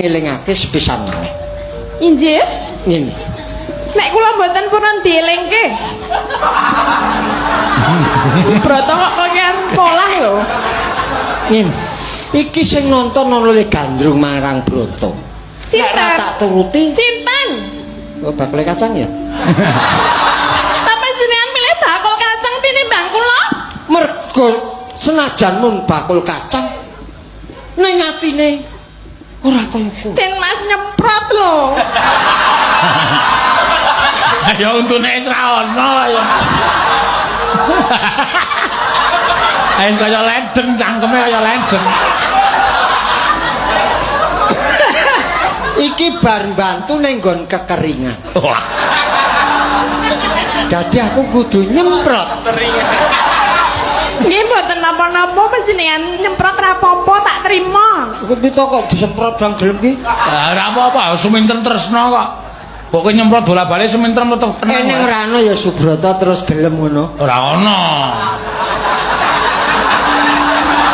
ngelingake sepisan maneh. Injih. Ngene. Nek kula mboten purun dielingke. Broto kok koyan polah lho. Ngene. Iki sing nonton oleh gandrung marang Broto. Sinten? Nek tak turuti. Sinten? Oh, bakul kacang ya? Tapi jenengan milih bakul kacang tinimbang kula? Mergo senajan mun bakul kacang ning atine ora kaya kuwi. Den Mas nyemprot lho. Ya untune ora ono ya. Ain kaya lendeng cangkeme kaya lendeng. Iki bar bantu ning nggon kekeringan. Dadi aku kudu nyemprot. Nggih mboten napa-napa panjenengan nyemprot ra apa-apa tak trima. Kok pito kok disemprot bang gelem ki? Ora apa-apa, suminten tresno kok. Kok nyemprot bola-bali suminten metu tenang. Eneng rano ya Subroto terus gelem ngono. Ora ono.